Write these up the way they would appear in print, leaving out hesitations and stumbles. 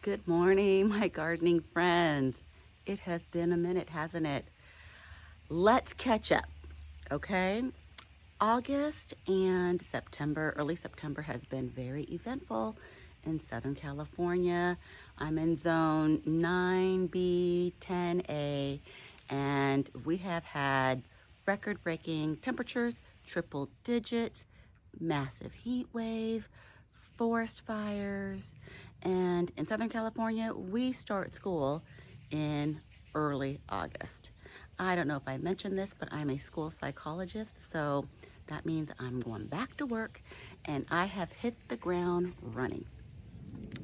Good morning, my gardening friends. It has been a minute, hasn't it? Let's catch up, okay? August and September, early September, has been very eventful in Southern California. I'm in zone 9B, 10A, and we have had record breaking temperatures, triple digits, massive heat wave, forest fires, and in Southern California, we start school in early August. I don't know if I mentioned this, but I'm a school psychologist, so that means I'm going back to work and I have hit the ground running.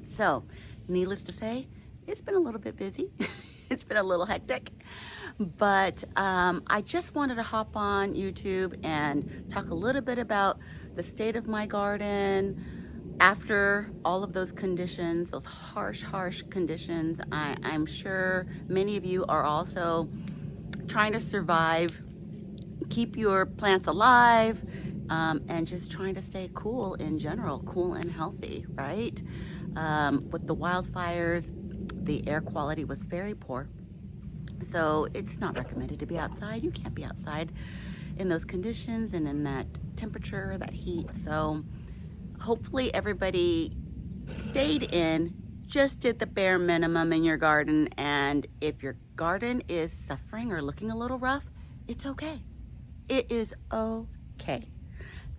So, needless to say, it's been a little bit busy. It's been a little hectic, but I just wanted to hop on YouTube and talk a little bit about the state of my garden after all of those conditions, those harsh conditions. I'm sure many of you are also trying to survive, keep your plants alive, and just trying to stay cool in general, cool and healthy, right? With the wildfires, the air quality was very poor. So it's not recommended to be outside. You can't be outside in those conditions and in that temperature, that heat. So hopefully everybody stayed in, just did the bare minimum in your garden. And if your garden is suffering or looking a little rough, it's okay. It is okay.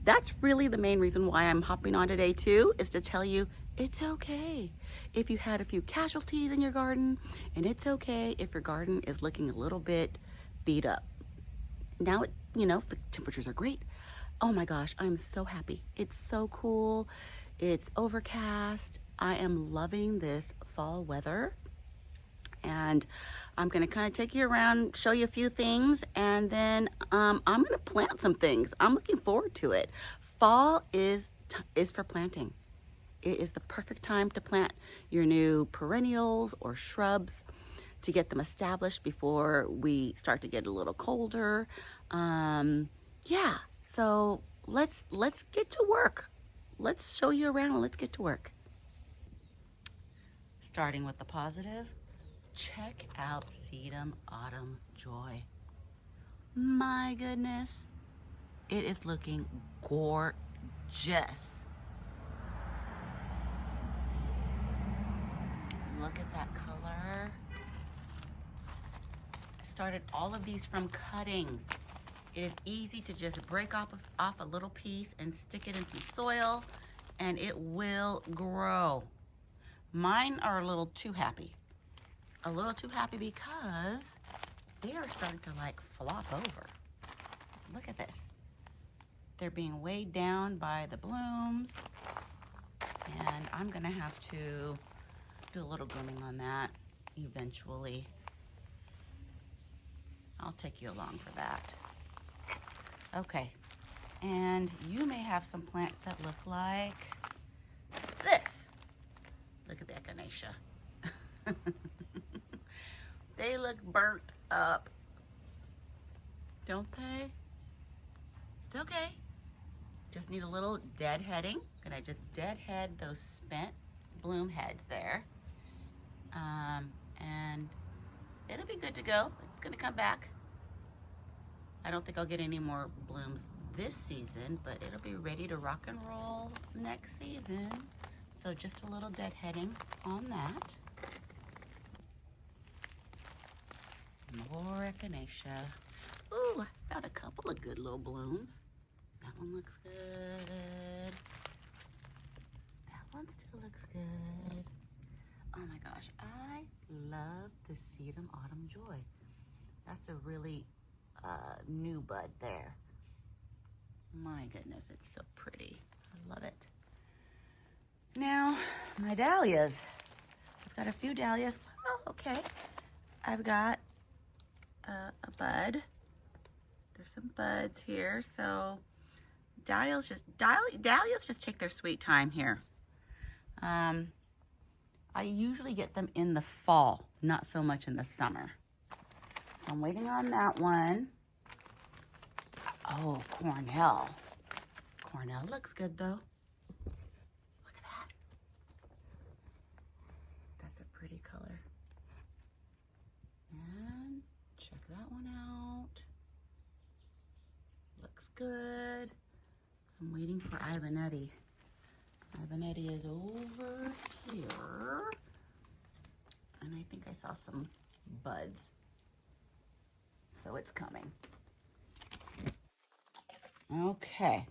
That's really the main reason why I'm hopping on today too, is to tell you it's okay if you had a few casualties in your garden, and it's okay if your garden is looking a little bit beat up. Now, the temperatures are great. Oh my gosh, I'm so happy. It's so cool. It's overcast. I am loving this fall weather. And I'm going to kind of take you around, show you a few things, and then I'm going to plant some things. I'm looking forward to it. Fall is for planting. It is the perfect time to plant your new perennials or shrubs to get them established before we start to get a little colder. Yeah, so let's get to work. Let's show you around and let's get to work. Starting with the positive, check out Sedum Autumn Joy. My goodness, it is looking gorgeous. Look at that color. I started all of these from cuttings. It is easy to just break off a little piece and stick it in some soil and it will grow. Mine are a little too happy. A little too happy because they are starting to like flop over. Look at this. They're being weighed down by the blooms, and I'm gonna have to do a little grooming on that eventually. I'll take you along for that. Okay, and you may have some plants that look like this. Look at the echinacea. They look burnt up, don't they? It's okay. Just need a little deadheading. Gonna just deadhead those spent bloom heads there. And it'll be good to go. It's gonna come back. I don't think I'll get any more blooms this season, but it'll be ready to rock and roll next season. So just a little deadheading on that. More echinacea. Ooh, I found a couple of good little blooms. That one looks good. That one still looks good. Oh my gosh, I love the Sedum Autumn Joy. That's a really new bud there. My goodness, it's so pretty. I love it. Now, my dahlias. I've got a few dahlias. Oh, okay. I've got a bud. There's some buds here. So dahlias just take their sweet time here. I usually get them in the fall, not so much in the summer. So I'm waiting on that one. Oh, Cornell. Cornell looks good though. Look at that. pretty color. And check that one out. Looks good. I'm waiting for Ivanetti. Ivanetti is over here. And I think I saw some buds. So it's coming. Okay.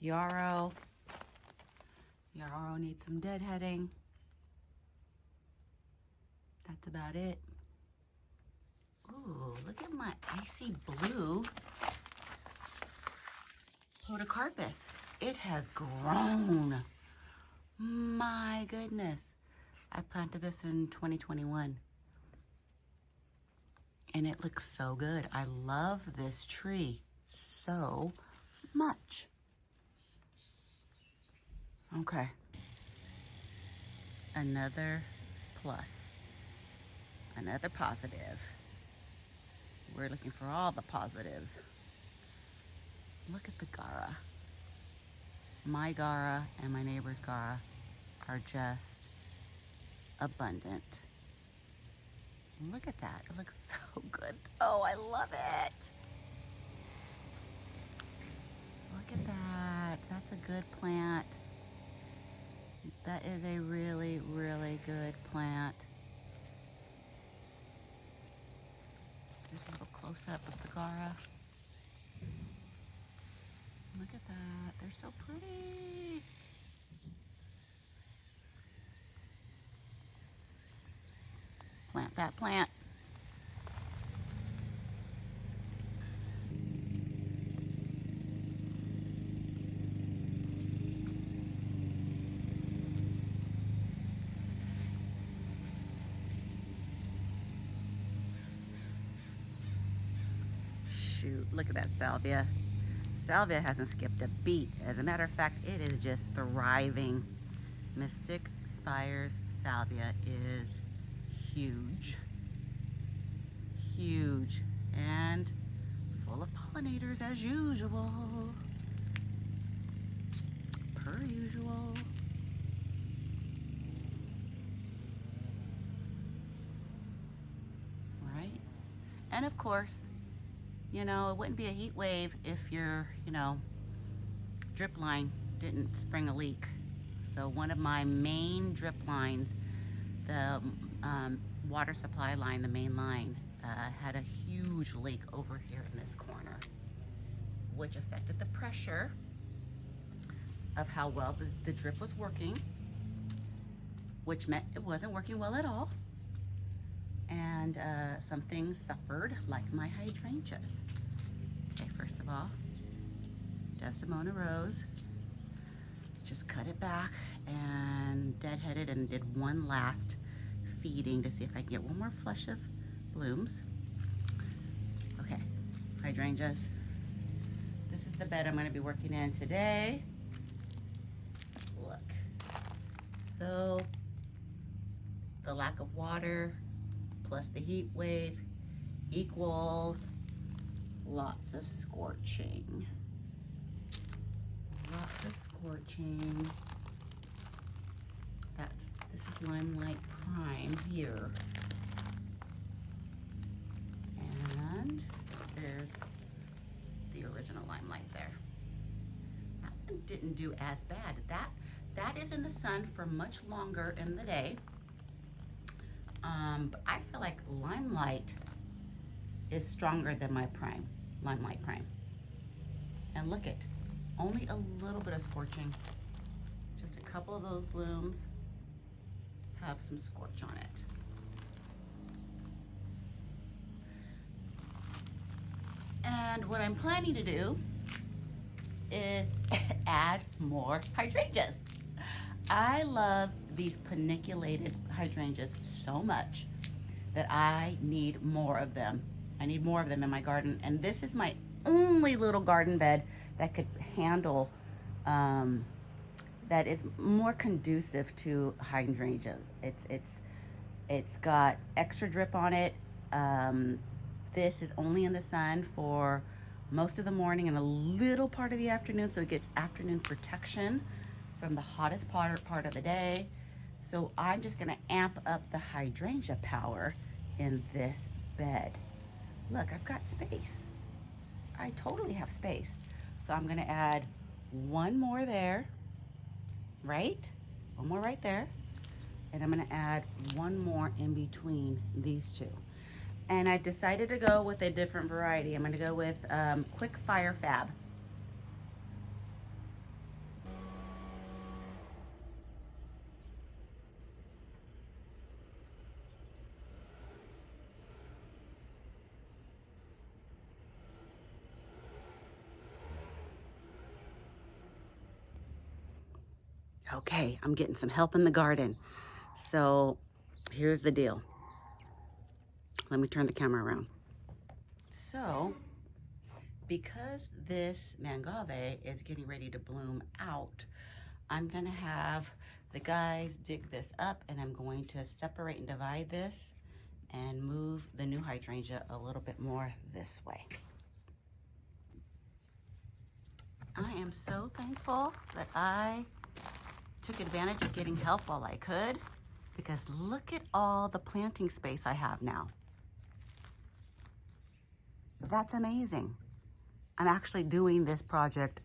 Yarrow. Yarrow needs some deadheading. That's about it. Ooh, look at my icy blue podocarpus. It has grown. My goodness. I planted this in 2021. And it looks so good. I love this tree so much. Okay. Another plus. Another positive. We're looking for all the positives. Look at the Gara. My Gara and my neighbor's Gara are just abundant. Look at that. It looks so good. Oh, I love it. Look at that. That's a good plant. That is a really, really good plant. There's a little close-up of the Gara. Look at that. They're so pretty. Plant that plant. Shoot, look at that salvia. Salvia hasn't skipped a beat. As a matter of fact, it is just thriving. Mystic Spires salvia is huge. Huge. And full of pollinators as usual. Per usual. Right? And of course, you know, it wouldn't be a heat wave if your, drip line didn't spring a leak. So one of my main drip lines, the water supply line, the main line, had a huge leak over here in this corner, which affected the pressure of how well the drip was working, which meant it wasn't working well at all. And some things suffered, like my hydrangeas. Okay, first of all, Desdemona rose. Just cut it back and deadheaded and did one last feeding to see if I can get one more flush of blooms. Okay, hydrangeas. This is the bed I'm going to be working in today. Look. So, the lack of water plus the heat wave equals lots of scorching. Lots of scorching. This is Limelight Prime here. And there's the original Limelight there. That one didn't do as bad. That is in the sun for much longer in the day. But I feel like Limelight is stronger than my Prime, Limelight Prime. And look at, only a little bit of scorching. Just a couple of those blooms have some scorch on it. And what I'm planning to do is add more hydrangeas. I love these paniculated hydrangeas so much that I need more of them. I need more of them in my garden. And this is my only little garden bed that could handle, that is more conducive to hydrangeas. It's got extra drip on it. This is only in the sun for most of the morning and a little part of the afternoon, so it gets afternoon protection from the hottest part of the day. So I'm just gonna amp up the hydrangea power in this bed. Look, I've got space. I totally have space. So I'm gonna add one more there, right? One more right there. And I'm gonna add one more in between these two. And I decided to go with a different variety. I'm gonna go with Quick Fire Fab. Okay, I'm getting some help in the garden. So here's the deal. Let me turn the camera around. So, because this mangave is getting ready to bloom out, I'm gonna have the guys dig this up, and I'm going to separate and divide this and move the new hydrangea a little bit more this way. I am so thankful that I took advantage of getting help while I could, because look at all the planting space I have now. That's amazing. I'm actually doing this project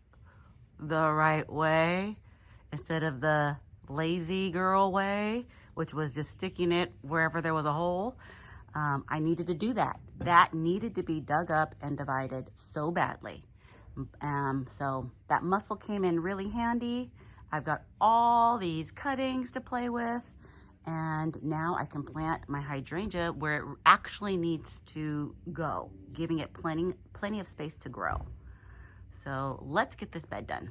the right way instead of the lazy girl way, which was just sticking it wherever there was a hole. I needed to do that. That needed to be dug up and divided so badly. So that muscle came in really handy. I've got all these cuttings to play with, and now I can plant my hydrangea where it actually needs to go, giving it plenty of space to grow. So let's get this bed done.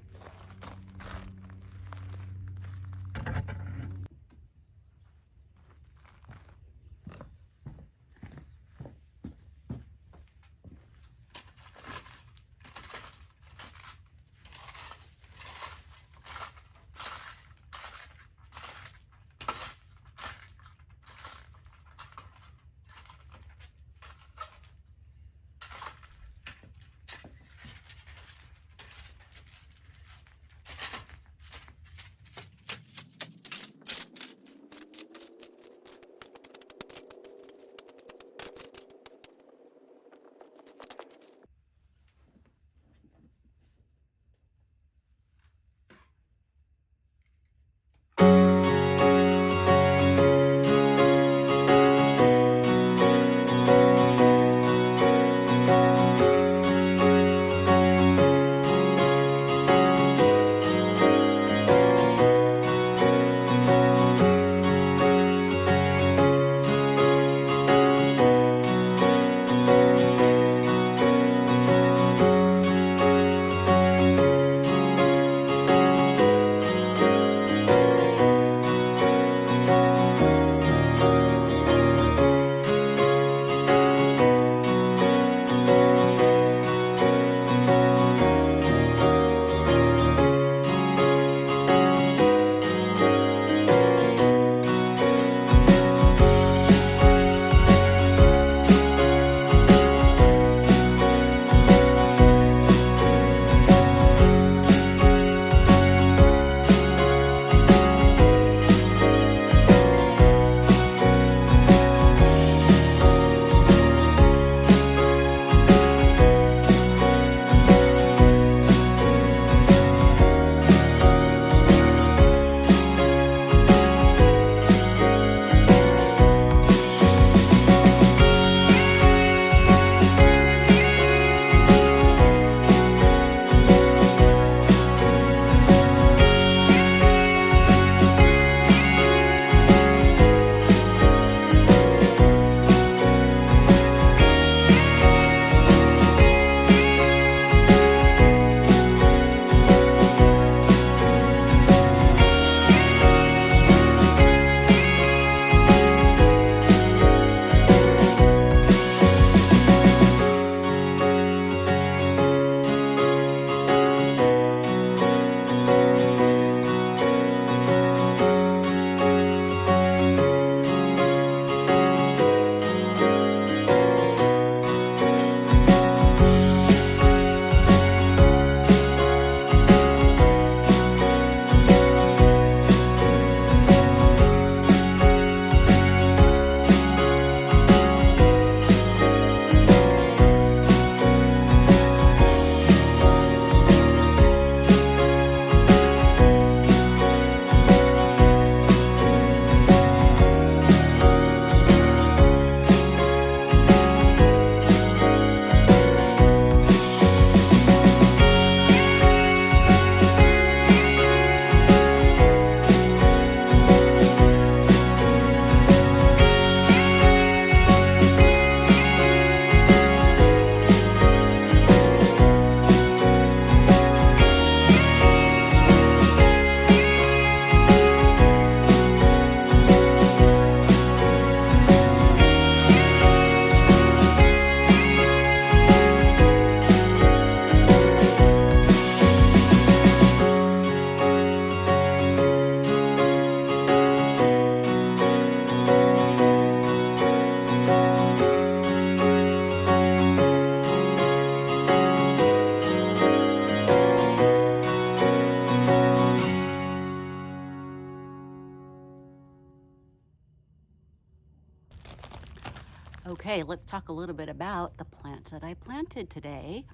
Okay, let's talk a little bit about the plants that I planted today.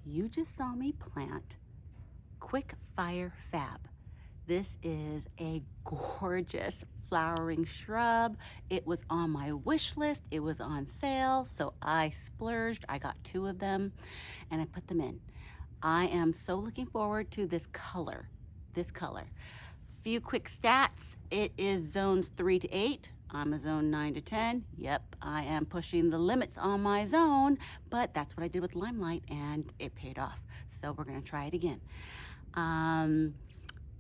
You just saw me plant Quick Fire Fab. This is a gorgeous flowering shrub. It was on my wish list. It was on sale, so I splurged. I got 2 of them and I put them in. I am so looking forward to this color. Few quick stats. It is zones 3 to 8. I'm a zone 9 to 10. Yep, I am pushing the limits on my zone, but that's what I did with Limelight and it paid off. So we're gonna try it again.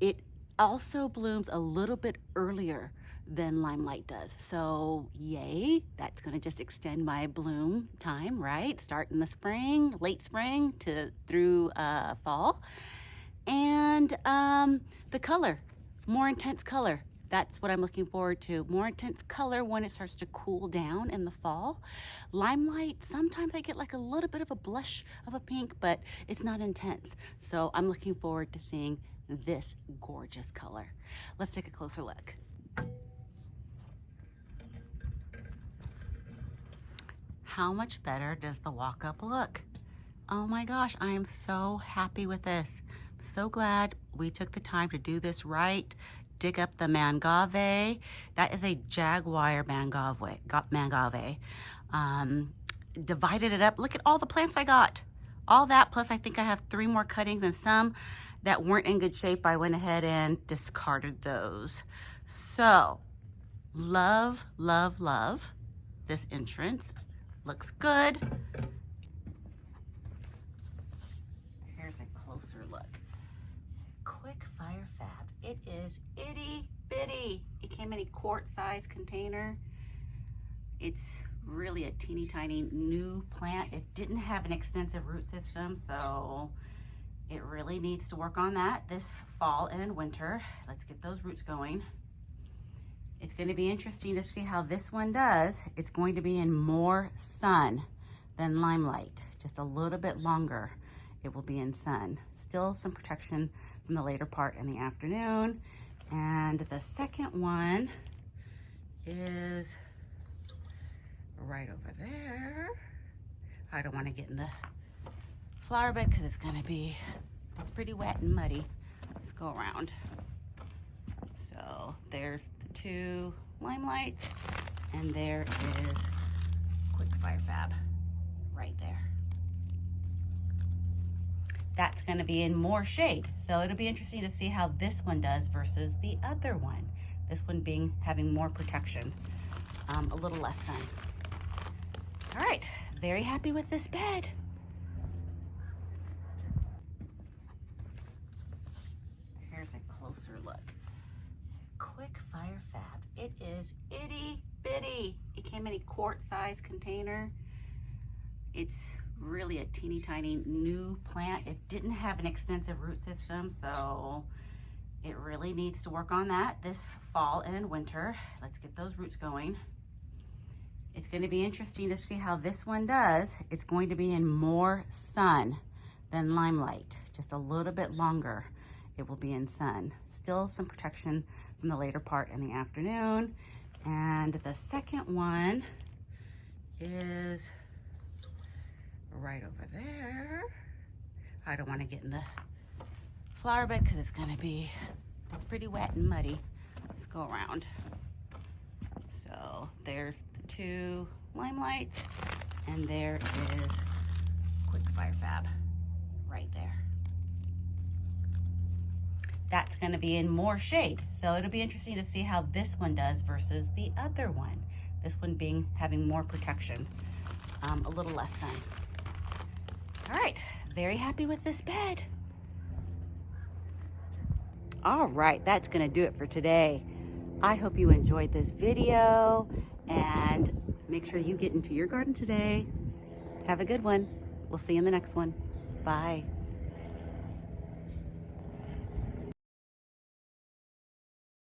It also blooms a little bit earlier than Limelight does. So yay, that's gonna just extend my bloom time, right? Start in the spring, late spring to through fall. And the color, more intense color. That's what I'm looking forward to. More intense color when it starts to cool down in the fall. Limelight, sometimes I get like a little bit of a blush of a pink, but it's not intense. So I'm looking forward to seeing this gorgeous color. Let's take a closer look. How much better does the walk-up look? Oh my gosh, I am so happy with this. So glad we took the time to do this right. Dig up the Mangave. That is a jaguar Mangave. Divided it up. Look at all the plants I got. All that, plus I think I have 3 more cuttings and some that weren't in good shape. I went ahead and discarded those. So, love, love, love this entrance. Looks good. Here's a closer look. Quick Fire Fab. It is itty bitty. It came in a quart-sized container. It's really a teeny tiny new plant. It didn't have an extensive root system, so it really needs to work on that this fall and winter. Let's get those roots going. It's going to be interesting to see how this one does. It's going to be in more sun than Limelight, just a little bit longer. It will be in sun. Still some protection from the later part in the afternoon. And the second one is right over there. I don't want to get in the flower bed because it's pretty wet and muddy. Let's go around. So there's the 2 Limelights and there is Quick Fire Fab right there. That's going to be in more shade. So it'll be interesting to see how this one does versus the other one. This one having more protection, a little less sun. All right, very happy with this bed. Here's a closer look. Quick Fire Fab. It is itty bitty. It came in a quart-sized container. It's really a teeny tiny new plant. It didn't have an extensive root system, so it really needs to work on that this fall and winter. Let's get those roots going. It's going to be interesting to see how this one does. It's going to be in more sun than Limelight, just a little bit longer. It will be in sun. Still some protection from the later part in the afternoon. And the second one is right over there. I don't want to get in the flower bed because it's pretty wet and muddy. Let's go around. So there's the 2 Limelights and there is Quick Fire Fab right there. That's going to be in more shade. So it'll be interesting to see how this one does versus the other one. This one having more protection, a little less sun. All right, very happy with this bed. All right, that's gonna do it for today. I hope you enjoyed this video and make sure you get into your garden today. Have a good one. We'll see you in the next one. Bye.